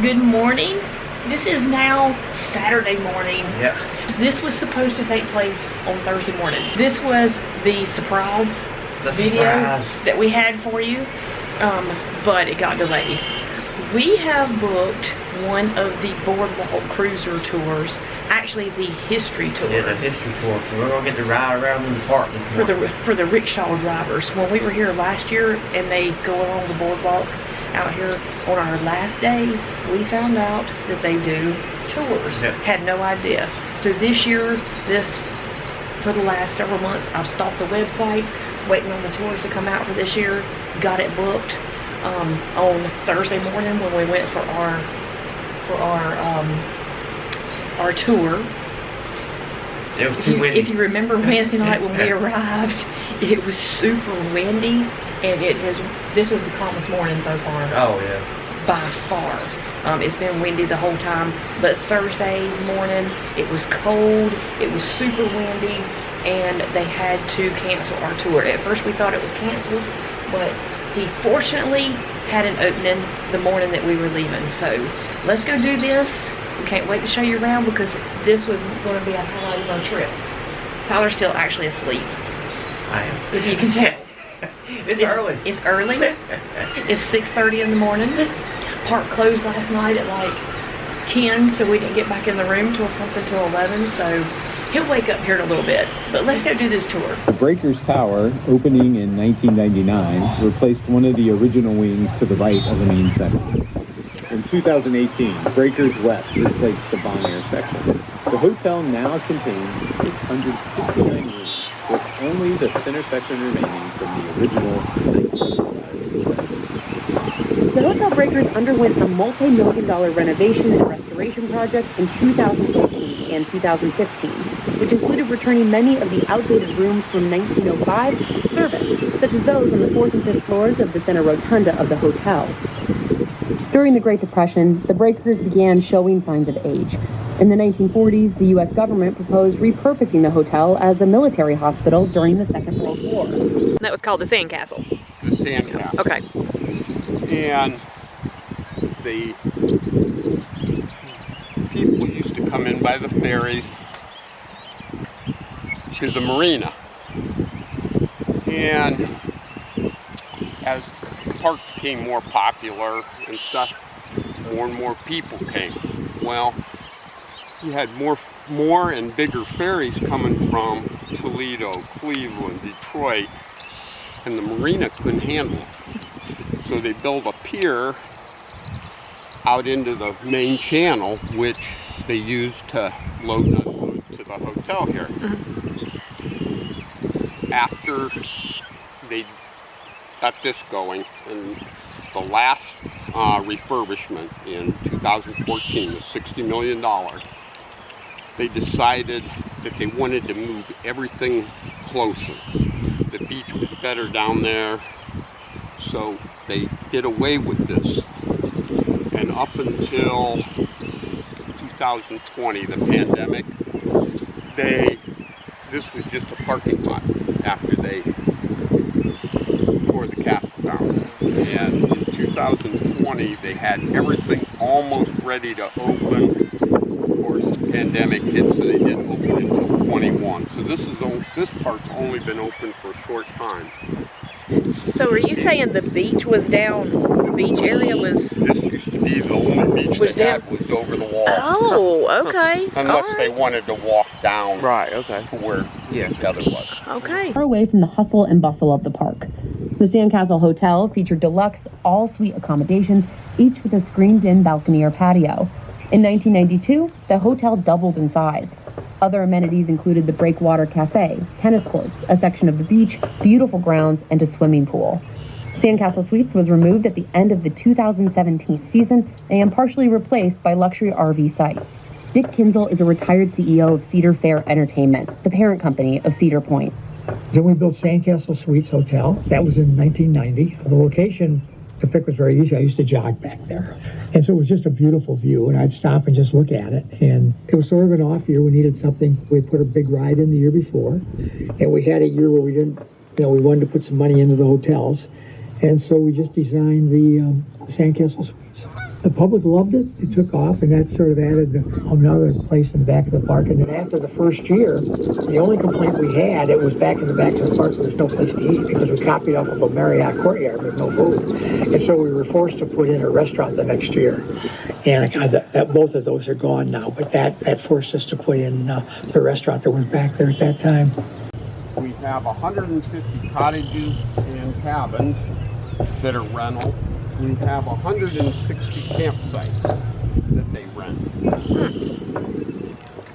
Good morning. This is now Saturday morning. Yeah. This was supposed to take place on Thursday morning. This was the surprise video that we had for you, but it got delayed. We have booked one of the Boardwalk cruiser tours, actually the history tour. Yeah, the history tour. So we're gonna get to ride around in the park for the rickshaw drivers. When we were here last year and they go along the boardwalk out here on our last day, we found out that they do tours. Yeah. Had no idea. So this year, for the last several months, I've stalked the website, waiting on the tours to come out for this year. Got it booked on Thursday morning when we went for our tour. It was too windy. If you remember Wednesday night when we arrived, it was super windy, and this is the calmest morning so far. Oh yeah. By far. It's been windy the whole time, but Thursday morning it was cold, it was super windy, and they had to cancel our tour. At first we thought it was canceled, but he fortunately had an opening the morning that we were leaving. So let's go do this. We can't wait to show you around because this was going to be a highlight of our trip. Tyler's still actually asleep. I am. If you can tell. It's early. It's early. It's 6:30 in the morning. Park closed last night at like 10, so we didn't get back in the room till 11, so he'll wake up here in a little bit. But let's go do this tour. The Breakers Tower, opening in 1999, replaced one of the original wings to the right of the main section. In 2018, Breakers West replaced the Bon Air section. The hotel now contains 669 rooms, with only the center section remaining from the original 1995. The Hotel Breakers underwent a multi-million-dollar renovation and restoration project in 2014 and 2015, which included returning many of the outdated rooms from 1905 to service, such as those on the 4th and 5th floors of the center rotunda of the hotel. During the Great Depression, the Breakers began showing signs of age. In the 1940s, the U.S. government proposed repurposing the hotel as a military hospital during the Second World War. That was called the Sandcastle. It's the Sandcastle. Okay. And the people used to come in by the ferries to the marina. And as the park became more popular and stuff, more and more people came. Well, you had more and bigger ferries coming from Toledo, Cleveland, Detroit, and the marina couldn't handle it. So they built a pier out into the main channel, which they used to load and unload to the hotel here. After they got this going, and the last refurbishment in 2014 was $60 million, they decided that they wanted to move everything closer. The beach was better down there, so they did away with this. And up until 2020, the pandemic, this was just a parking lot after they tore the castle down. And in 2020, they had everything almost ready to open. Of course, the pandemic hit, so they didn't open until 21. So this part's only been open for a short time. So are you saying the beach was down, the beach area was... This used to be the only beach was over the wall. Oh, okay. Unless they wanted to walk down to where the other was. Okay. Far away from the hustle and bustle of the park. The Sandcastle Hotel featured deluxe, all-suite accommodations, each with a screened-in balcony or patio. In 1992, the hotel doubled in size. Other amenities included the Breakwater Cafe, tennis courts, a section of the beach, beautiful grounds, and a swimming pool. Sandcastle Suites was removed at the end of the 2017 season and partially replaced by luxury RV sites. Dick Kinzel is a retired CEO of Cedar Fair Entertainment, the parent company of Cedar Point. Then we built Sandcastle Suites Hotel. That was in 1990. The location to pick was very easy. I used to jog back there. And so it was just a beautiful view, and I'd stop and just look at it. And it was sort of an off year. We needed something. We put a big ride in the year before. And we had a year where we didn't, we wanted to put some money into the hotels. And so we just designed the Sandcastle Suites. The public loved it. It took off, and that sort of added another place in the back of the park. And then after the first year, the only complaint we had, it was back in the back of the park, there was no place to eat because we copied off of a Marriott courtyard with no food. And so we were forced to put in a restaurant the next year. And both of those are gone now, but that forced us to put in the restaurant that was back there at that time. We have 150 cottages and cabins that are rental. We have 160 campsites that they rent.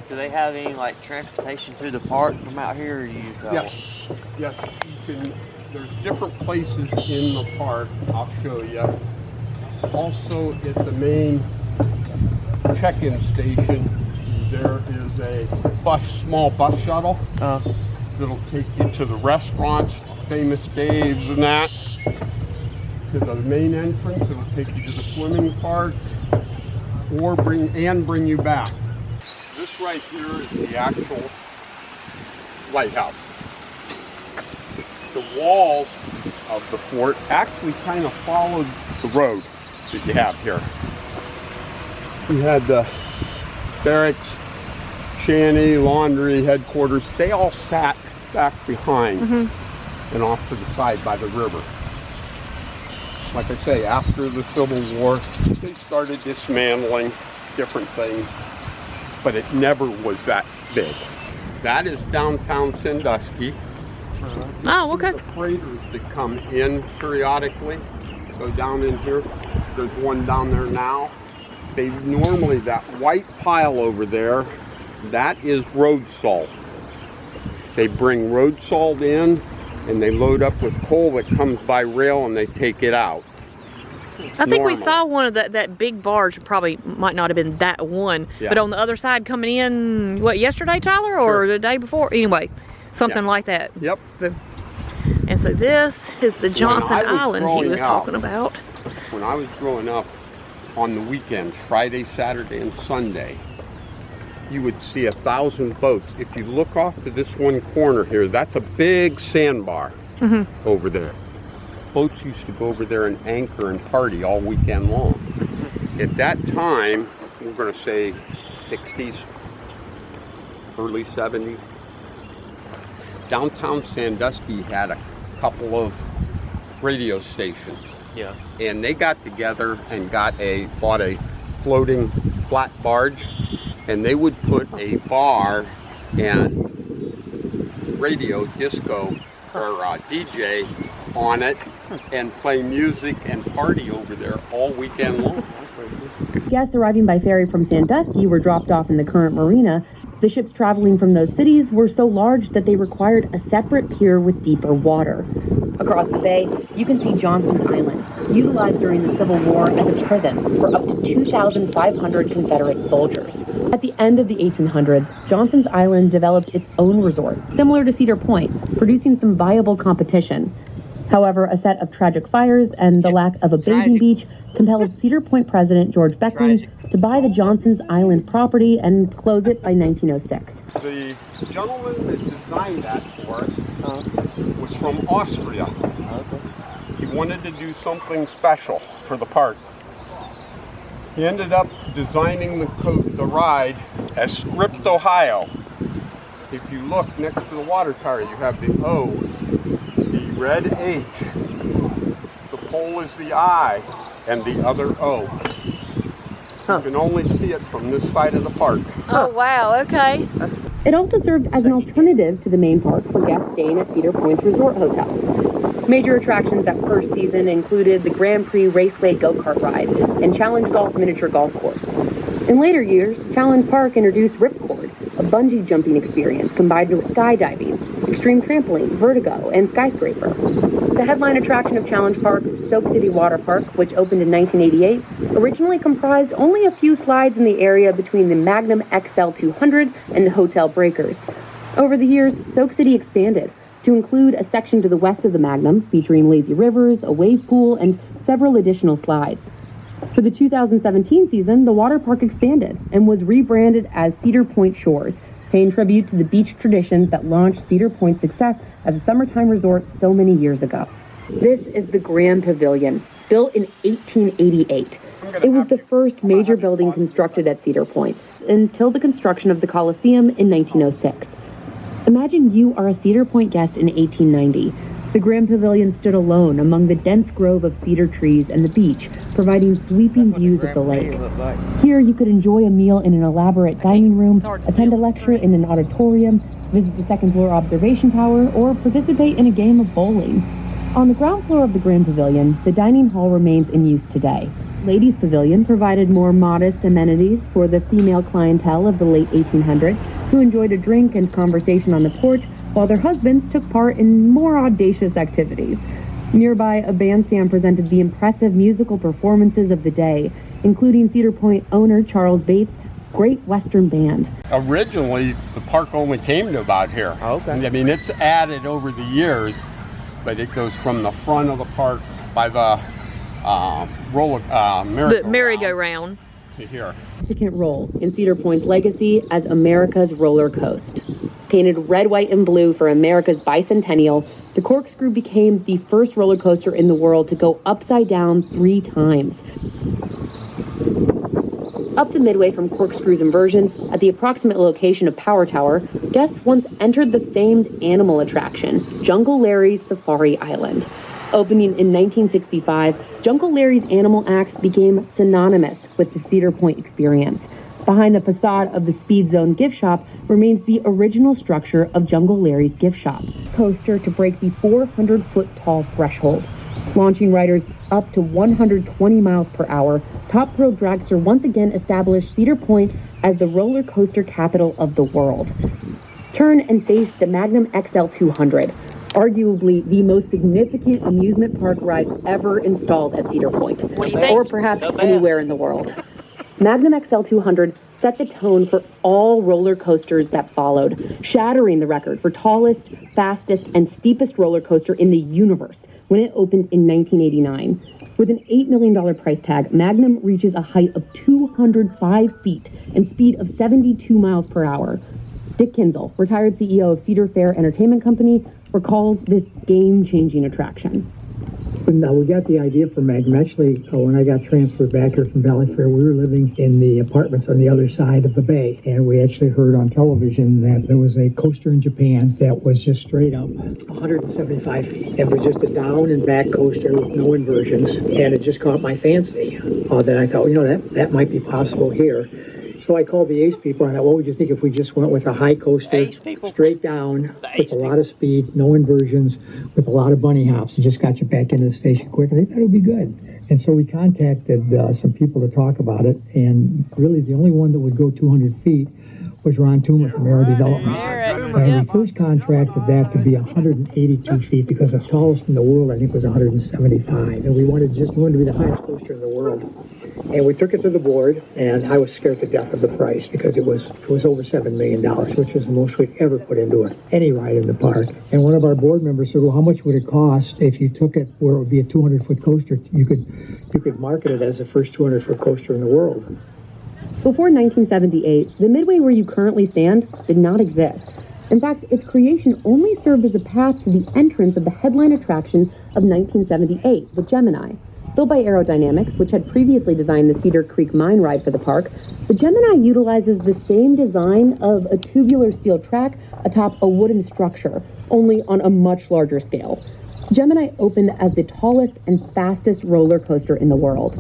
Do they have any like transportation to the park from out here, or you go? Yes, yes. You can. There's different places in the park. I'll show you. Also, at the main check-in station, there is a small bus shuttle that'll take you to the restaurants, Famous Dave's and that. To the main entrance, it'll take you to the swimming park, or bring you back. This right here is the actual lighthouse. The walls of the fort actually kind of followed the road that you have here. You had the barracks, shanty, laundry, headquarters. They all sat back behind and off to the side by the river. Like I say, after the Civil War, they started dismantling different things, but it never was that big. That is downtown Sandusky. Oh, okay. The freighters that come in periodically go down in here. There's one down there now. They normally, that white pile over there, that is road salt. They bring road salt in, and they load up with coal that comes by rail, and they take it out. I think we saw one of that big barge. Probably might not have been that one, but on the other side coming in, what, yesterday, Tyler, or the day before? Anyway, something like that. Yep. And so this is the Johnson Island he was talking about. When I was growing up, on the weekends, Friday, Saturday, and Sunday, you would see 1,000 boats. If you look off to this one corner here, that's a big sandbar over there. Boats used to go over there and anchor and party all weekend long. At that time, we're going to say 60s, early 70s, downtown Sandusky had a couple of radio stations. Yeah. And they got together and bought a floating flat barge, and they would put a bar and radio disco or DJ on it and play music and party over there all weekend long. Guests arriving by ferry from Sandusky were dropped off in the current marina. The ships traveling from those cities were so large that they required a separate pier with deeper water. Across the bay, you can see Johnson Island, utilized during the Civil War as a prison for up to 2,500 Confederate soldiers. At the end of the 1800s, Johnson's Island developed its own resort, similar to Cedar Point, producing some viable competition. However, a set of tragic fires and the lack of a bathing beach compelled Cedar Point President George Beckman to buy the Johnson's Island property and close it by 1906. The gentleman that designed that for us was from Austria. He wanted to do something special for the park. He ended up designing the ride as Script, Ohio. If you look next to the water tower, you have the O, the red H, the pole is the I, and the other O. You can only see it from this side of the park. Oh, wow, okay. It also served as an alternative to the main park for guests staying at Cedar Point's resort hotels. Major attractions that first season included the Grand Prix Raceway go-kart ride and Challenge Golf miniature golf course. In later years, Challenge Park introduced Ripcord, a bungee jumping experience combined with skydiving, extreme trampoline, vertigo, and skyscraper. The headline attraction of Challenge Park, Soak City Water Park, which opened in 1988, originally comprised only a few slides in the area between the Magnum XL 200 and the Hotel Breakers. Over the years, Soak City expanded to include a section to the west of the Magnum featuring lazy rivers, a wave pool, and several additional slides. For the 2017 season, the water park expanded and was rebranded as Cedar Point Shores, paying tribute to the beach traditions that launched Cedar Point's success as a summertime resort so many years ago. This is the Grand Pavilion, built in 1888. It was the first major building constructed at Cedar Point until the construction of the Coliseum in 1906. Imagine you are a Cedar Point guest in 1890. The Grand Pavilion stood alone among the dense grove of cedar trees and the beach, providing sweeping views of the lake. Here you could enjoy a meal in an elaborate dining room, attend a lecture in an auditorium, visit the second floor observation tower, or participate in a game of bowling. On the ground floor of the Grand Pavilion, the dining hall remains in use today. Ladies' Pavilion provided more modest amenities for the female clientele of the late 1800s who enjoyed a drink and conversation on the porch while their husbands took part in more audacious activities. Nearby, a bandstand presented the impressive musical performances of the day, including Cedar Point owner Charles Bates' Great Western Band. Originally, the park only came to about here. Okay. I mean, it's added over the years, but it goes from the front of the park by the merry-go-round to here. Significant role in Cedar Point's legacy as America's roller coast. Painted red, white, and blue for America's bicentennial, the Corkscrew became the first roller coaster in the world to go upside down 3 times. Up the midway from Corkscrew's inversions, at the approximate location of Power Tower, guests once entered the famed animal attraction, Jungle Larry's Safari Island. Opening in 1965, Jungle Larry's animal acts became synonymous with the Cedar Point experience. Behind the facade of the Speed Zone gift shop remains the original structure of Jungle Larry's gift shop, coaster to break the 400-foot tall threshold. Launching riders up to 120 miles per hour, Top Pro Dragster once again established Cedar Point as the roller coaster capital of the world. Turn and face the Magnum XL 200, arguably the most significant amusement park ride ever installed at Cedar Point, or perhaps anywhere in the world. Magnum XL 200 set the tone for all roller coasters that followed, shattering the record for tallest, fastest, and steepest roller coaster in the universe when it opened in 1989. With an $8 million price tag, Magnum reaches a height of 205 feet and speed of 72 miles per hour. Dick Kinzel, retired CEO of Cedar Fair Entertainment Company, recalls this game-changing attraction. Now, we got the idea for Magnum. Actually, when I got transferred back here from Valley Fair, we were living in the apartments on the other side of the bay. And we actually heard on television that there was a coaster in Japan that was just straight up 175 feet. It was just a down and back coaster with no inversions. And it just caught my fancy. Then I thought, that might be possible here. So I called the Ace people and I thought, what would you think if we just went with a high coaster, straight down, with a lot of speed, no inversions, with a lot of bunny hops, and just got you back into the station quick? And they thought it would be good. And so we contacted some people to talk about it, and really the only one that would go 200 feet was Ron Toomer from Aero Development. And we first contracted that to be 182 feet because the tallest in the world, I think, was 175. And we wanted to be the highest coaster in the world. And we took it to the board, and I was scared to death of the price because it was over $7 million, which was the most we'd ever put into any ride in the park. And one of our board members said, well, how much would it cost if you took it where it would be a 200-foot coaster? You could market it as the first 200-foot coaster in the world. Before 1978, the Midway where you currently stand did not exist. In fact, its creation only served as a path to the entrance of the headline attraction of 1978, the Gemini. Built by Aerodynamics, which had previously designed the Cedar Creek Mine ride for the park, the Gemini utilizes the same design of a tubular steel track atop a wooden structure, only on a much larger scale. Gemini opened as the tallest and fastest roller coaster in the world.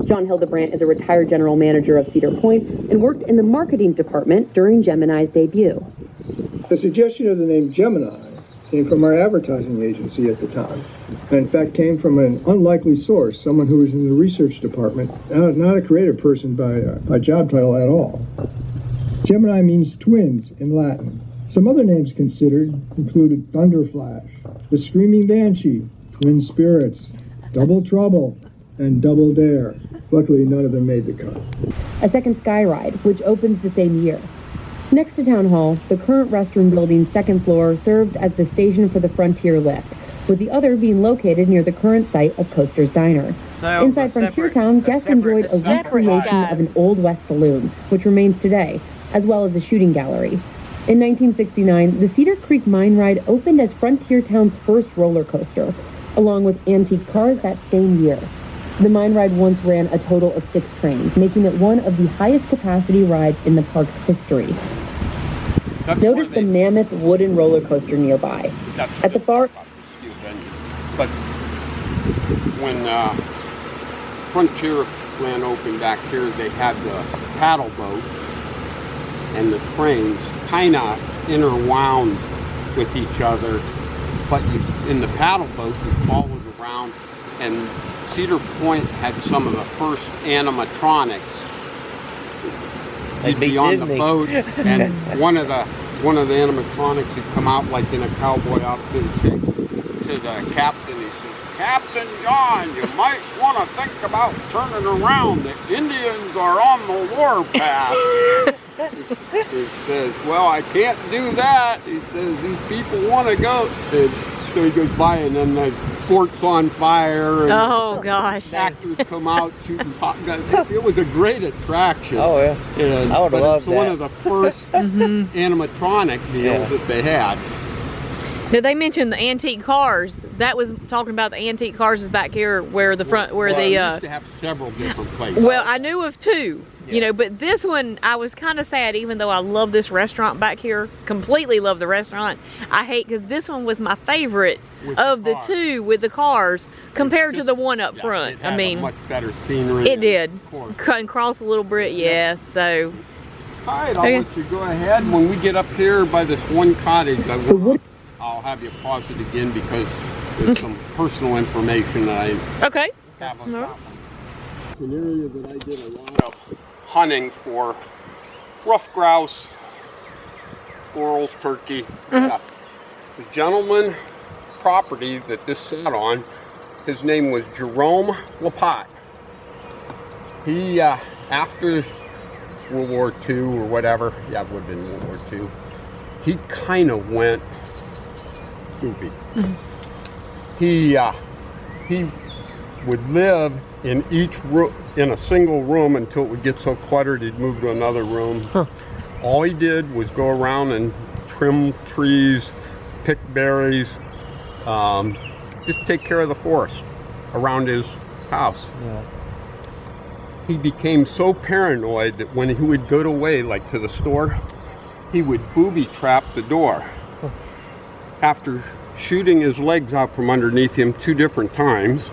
John Hildebrandt is a retired general manager of Cedar Point and worked in the marketing department during Gemini's debut. The suggestion of the name Gemini came from our advertising agency at the time, and in fact came from an unlikely source, someone who was in the research department, not a creative person by job title at all. Gemini means twins in Latin. Some other names considered included Thunderflash, the Screaming Banshee, Twin Spirits, Double Trouble, and Double Dare. Luckily, none of them made the cut. A second sky ride, which opens the same year. Next to Town Hall, the current restroom building's second floor served as the station for the Frontier lift, with the other being located near the current site of Coaster's Diner. Inside Frontier Town, guests enjoyed a recreation of an Old West saloon, which remains today, as well as a shooting gallery. In 1969, the Cedar Creek Mine ride opened as Frontier Town's first roller coaster, along with antique cars that same year. The Mine Ride once ran a total of 6 trains, making it one of the highest capacity rides in the park's history. Notice the mammoth wooden roller coaster nearby. At the far... But when Frontierland opened back here, they had the paddle boat and the trains kind of interwound with each other. But in the paddle boat, you followed around, and Cedar Point had some of the first animatronics. You'd be on the boat, and one of the animatronics would come out like in a cowboy outfit and say to the captain, he says, "Captain John, you might want to think about turning around. The Indians are on the warpath." He says, "Well, I can't do that." He says, "These people want to go." And so he goes by, and then the fort's on fire. And oh gosh! Actors come out shooting pop guns. It was a great attraction. Oh yeah. And, I would have loved it's one of the first animatronic deals that they had. Did they mention the antique cars? That was talking about the antique cars is back here where the front, where well, the used to have several different places. Well, I knew of 2, you know, but this one I was kind of sad, even though I love this restaurant back here, completely love the restaurant. I hate because this one was my favorite of the 2 with the cars compared to the one up front. It had I mean, a much better scenery. it did. And cross a little bridge, yeah. So. All right, I'll let you go ahead. When we get up here by this one cottage, I'll have you pause it again because there's some personal information that I have about. It's an area that I did a lot of hunting for rough grouse, squirrels, turkey. Yeah. The gentleman property that this sat on, his name was Jerome Lapat. He, after World War II or whatever, yeah, it would have been World War II, he kind of went goofy. He would live in each room, in a single room, until it would get so cluttered he'd move to another room. All he did was go around and trim trees, pick berries, just take care of the forest around his house. He became so paranoid that when he would go away, like to the store, he would booby trap the door. After shooting his legs out from underneath him 2 different times,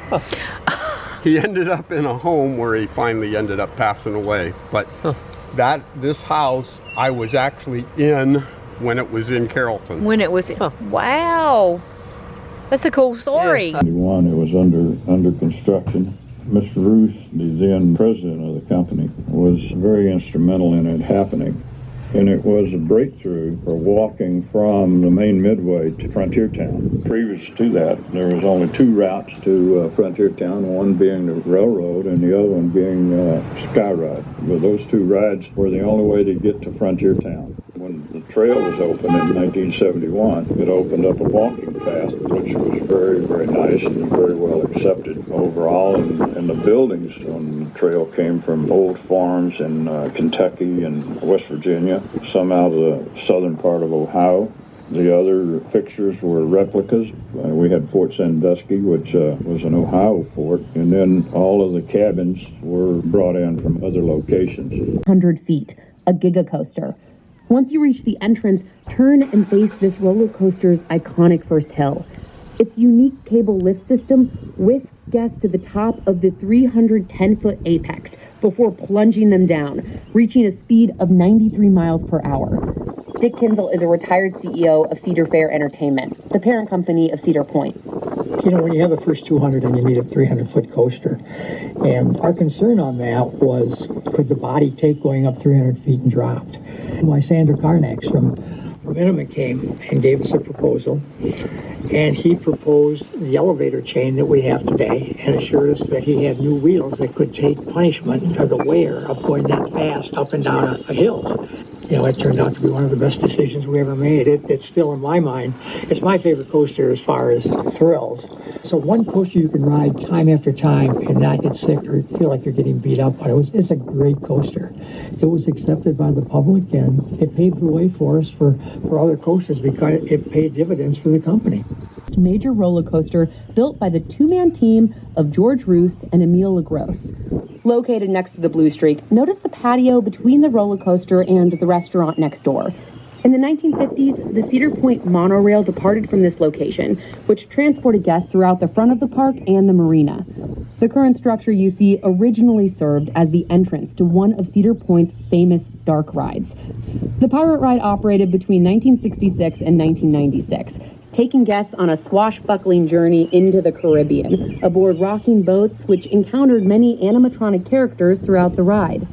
he ended up in a home where he finally ended up passing away. But this house, I was actually in when it was in Carrollton. When it was in, wow, that's a cool story. It was under construction. Mr. Roos, the then president of the company, was very instrumental in it happening. And it was a breakthrough for walking from the main midway to Frontier Town. Previous to that, there was only 2 routes to Frontier Town, one being the railroad and the other one being Skyride. But those 2 rides were the only way to get to Frontier Town. When the trail was opened in 1971, it opened up a walking path, which was very, very nice and very well accepted overall. And the buildings on the trail came from old farms in Kentucky and West Virginia, some out of the southern part of Ohio. The other fixtures were replicas. We had Fort Sandusky, which was an Ohio fort, and then all of the cabins were brought in from other locations. 100 feet, a giga coaster. Once you reach the entrance, turn and face this roller coaster's iconic first hill. Its unique cable lift system whisks guests to the top of the 310-foot apex before plunging them down, reaching a speed of 93 miles per hour. Dick Kinzel is a retired CEO of Cedar Fair Entertainment, the parent company of Cedar Point. You know, when you have the first 200, then you need a 300-foot coaster. And our concern on that was, could the body take going up 300 feet and dropped? Lysander Carnax from Inman came and gave us a proposal, and he proposed the elevator chain that we have today and assured us that he had new wheels that could take punishment of the wear of going that fast up and down a hill. You know, it turned out to be one of the best decisions we ever made. It's still in my mind. It's my favorite coaster as far as thrills. So one coaster you can ride time after time and not get sick or feel like you're getting beat up. But it's a great coaster. It was accepted by the public, and it paved the way for us for for other coasters because it paid dividends for the company. Major roller coaster built by the two-man team of George Roos and Emile LaGrosse. Located next to the Blue Streak, notice the patio between the roller coaster and the restaurant next door. In the 1950s, the Cedar Point monorail departed from this location, which transported guests throughout the front of the park and the marina. The current structure you see originally served as the entrance to one of Cedar Point's famous dark rides. The pirate ride operated between 1966 and 1996, taking guests on a swashbuckling journey into the Caribbean, aboard rocking boats which encountered many animatronic characters throughout the ride.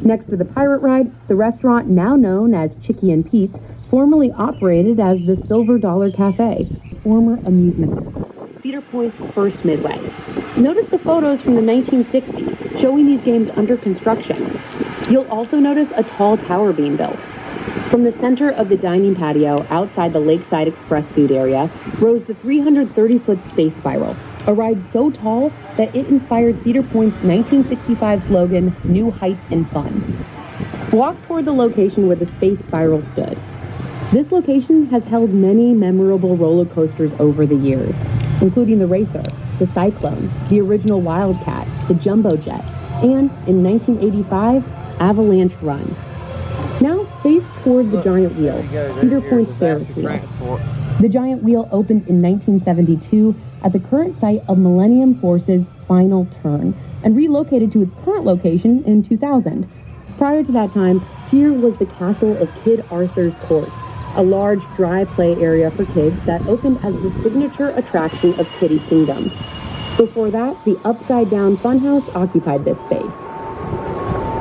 Next to the pirate ride, the restaurant now known as Chicky and Pete's formerly operated as the Silver Dollar Cafe, former amusement circle, Cedar Point's first midway. Notice the photos from the 1960s showing these games under construction. You'll also notice a tall tower being built. From the center of the dining patio outside the Lakeside Express food area rose the 330-foot Space Spiral, a ride so tall that it inspired Cedar Point's 1965 slogan, New Heights and Fun. Walk toward the location where the Space Spiral stood. This location has held many memorable roller coasters over the years, including the Racer, the Cyclone, the original Wildcat, the Jumbo Jet, and, in 1985, Avalanche Run. Now face toward the Giant Wheel, Cedar Point's Ferris wheel. The Giant Wheel opened in 1972 at the current site of Millennium Force's Final Turn and relocated to its current location in 2000. Prior to that time, here was the castle of Kid Arthur's Court, a large dry play area for kids that opened as the signature attraction of Kiddie Kingdom. Before that, the upside-down funhouse occupied this space.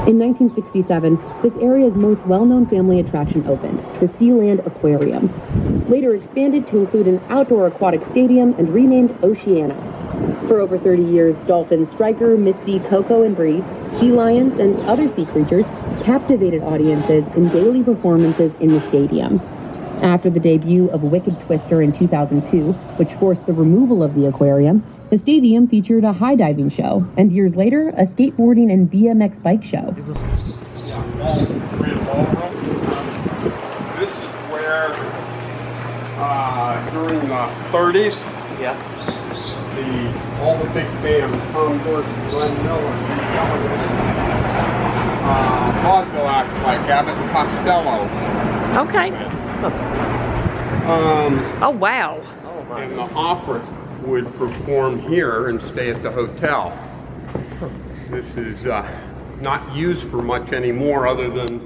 In 1967, this area's most well-known family attraction opened, the Sealand Aquarium, later expanded to include an outdoor aquatic stadium and renamed Oceana. For over 30 years, dolphins Striker, Misty, Coco, and Breeze, sea lions, and other sea creatures captivated audiences in daily performances in the stadium. After the debut of Wicked Twister in 2002, which forced the removal of the aquarium, the stadium featured a high diving show, and years later, a skateboarding and BMX bike show. This is where, during the 30s, all the big bands, Tom Dorsey, Glenn Miller, vaudeville acts like Abbott and Costello. Okay. Oh, wow. And the opera would perform here and stay at the hotel. This is not used for much anymore other than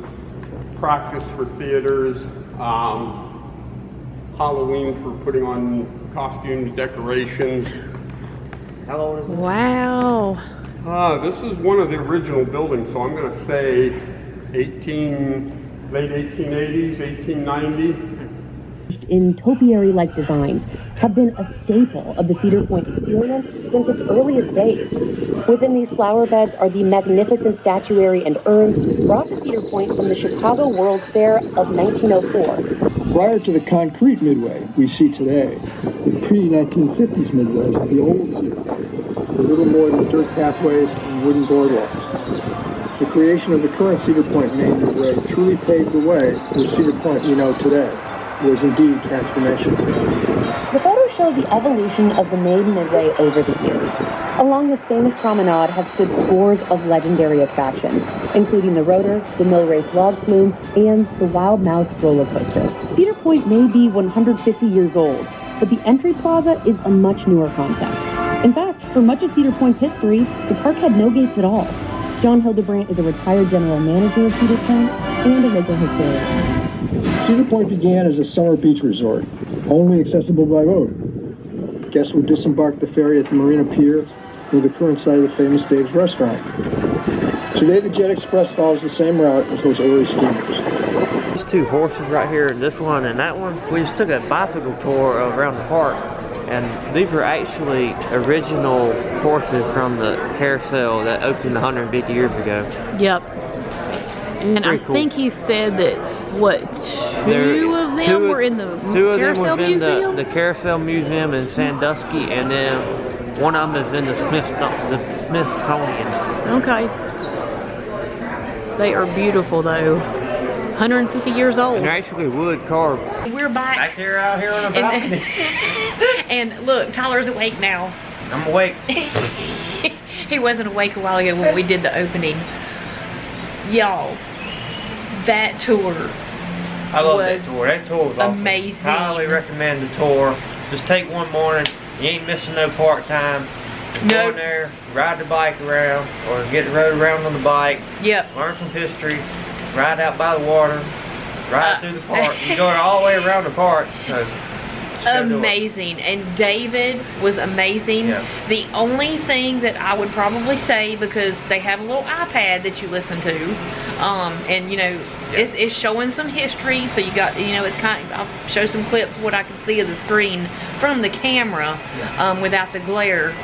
practice for theaters, Halloween for putting on costumes, decorations. How old is it? Wow. This is one of the original buildings, so I'm going to say late 1880s, 1890. In topiary-like designs have been a staple of the Cedar Point experience since its earliest days. Within these flower beds are the magnificent statuary and urns brought to Cedar Point from the Chicago World's Fair of 1904. Prior to the concrete midway we see today, the pre-1950s midways of the old Cedar Point were little more than dirt pathways and wooden boardwalks. The creation of the current Cedar Point main midway truly paved the way to the Cedar Point we know today. Was indeed transformational. The photos show the evolution of the main midway over the years. Along this famous promenade have stood scores of legendary attractions, including the Rotor, the Mill Race Log Flume, and the Wild Mouse roller coaster. Cedar Point may be 150 years old, but the entry plaza is a much newer concept. In fact, for much of Cedar Point's history, the park had no gates at all. John Hildebrandt is a retired general manager of Cedar Point and a local historian. Cedar Point began as a summer beach resort, only accessible by boat. Guests would disembark the ferry at the Marina Pier near the current site of the famous Dave's Restaurant. Today, the Jet Express follows the same route as those early steamers. These two horses right here, this one and that one, we just took a bicycle tour around the park, and these were actually original horses from the carousel that opened 150 years ago. Yep. And I think he said that, what, two of them were in the Carousel Museum? In the Carousel Museum in Sandusky, and then one of them is in the Smithsonian. Okay. They are beautiful, though. 150 years old. And they're actually wood carved. We're back. Back here, out here on the balcony. And look, Tyler's awake now. I'm awake. He wasn't awake a while ago when we did the opening. Y'all, that tour I love was that tour. That tour was awesome. amazing. Highly recommend the tour. Just take one morning. You ain't missing no park time. Go in there, ride the bike around, or get the road around on the bike. Yep. Learn some history. Ride out by the water. Ride through the park. You go all the way around the park. So amazing. And David was amazing. Yeah. The only thing that I would probably say, because they have a little iPad that you listen to, and you know, it's showing some history, so you got, you know, it's kind of, I'll show some clips of what I can see of the screen from the camera, without the glare.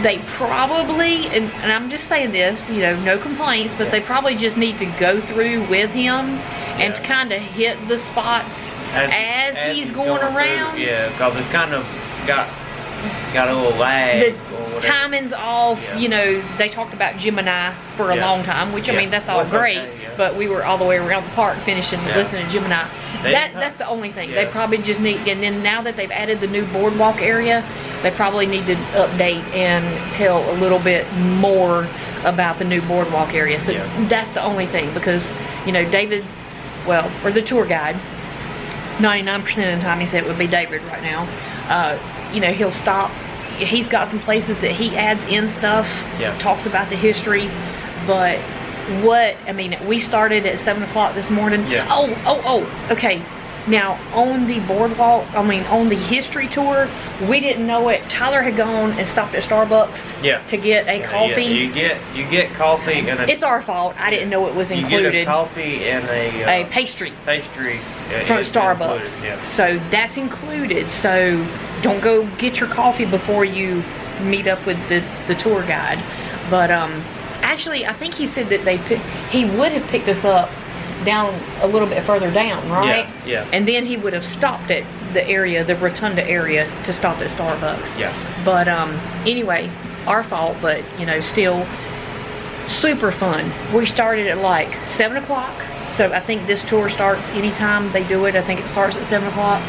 They probably, and I'm just saying this, you know, no complaints, but they probably just need to go through with him and kind of hit the spots as he's going around. Through, yeah, because it's kind of got a little lag. The timing's off. You know, they talked about Gemini for a long time, which I mean, that's all great, but we were all the way around the park finishing listening to Gemini. That's the only thing. They probably just need, and then now that they've added the new boardwalk area, they probably need to update and tell a little bit more about the new boardwalk area. So that's the only thing, because, you know, David, well, or the tour guide, 99% of the time he said it would be David right now. You know, he'll stop. He's got some places that he adds in stuff, talks about the history, but what, I mean, we started at 7 o'clock this morning. Okay. Now, on the boardwalk, I mean, on the history tour, we didn't know it. Tyler had gone and stopped at Starbucks to get a coffee. You get coffee and it's our fault. I didn't know it was included. You get a coffee and a pastry. Pastry from Starbucks. So that's included. So don't go get your coffee before you meet up with the tour guide. But actually, I think he said that he would have picked us up down a little bit further down, right? Yeah. And then he would have stopped at the area, the rotunda area, to stop at Starbucks. Yeah. But anyway, our fault, but you know, still super fun. We started at like 7 o'clock, so I think this tour starts anytime they do it. I think it starts at 7 o'clock.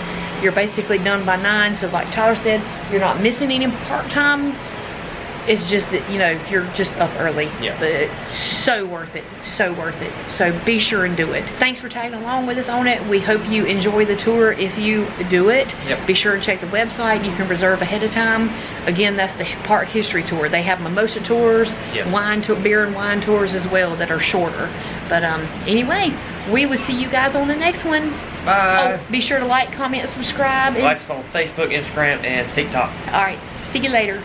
You're basically done by 9, so like Tyler said, you're not missing any park time. It's just that, you know, you're just up early. But so worth it. So worth it. So be sure and do it. Thanks for tagging along with us on it. We hope you enjoy the tour if you do it. Be sure and check the website. You can reserve ahead of time. Again, that's the park history tour. They have mimosa tours, beer and wine tours as well that are shorter. But anyway, we will see you guys on the next one. Bye. Oh, be sure to like, comment, subscribe. Like us on Facebook, Instagram, and TikTok. All right. See you later.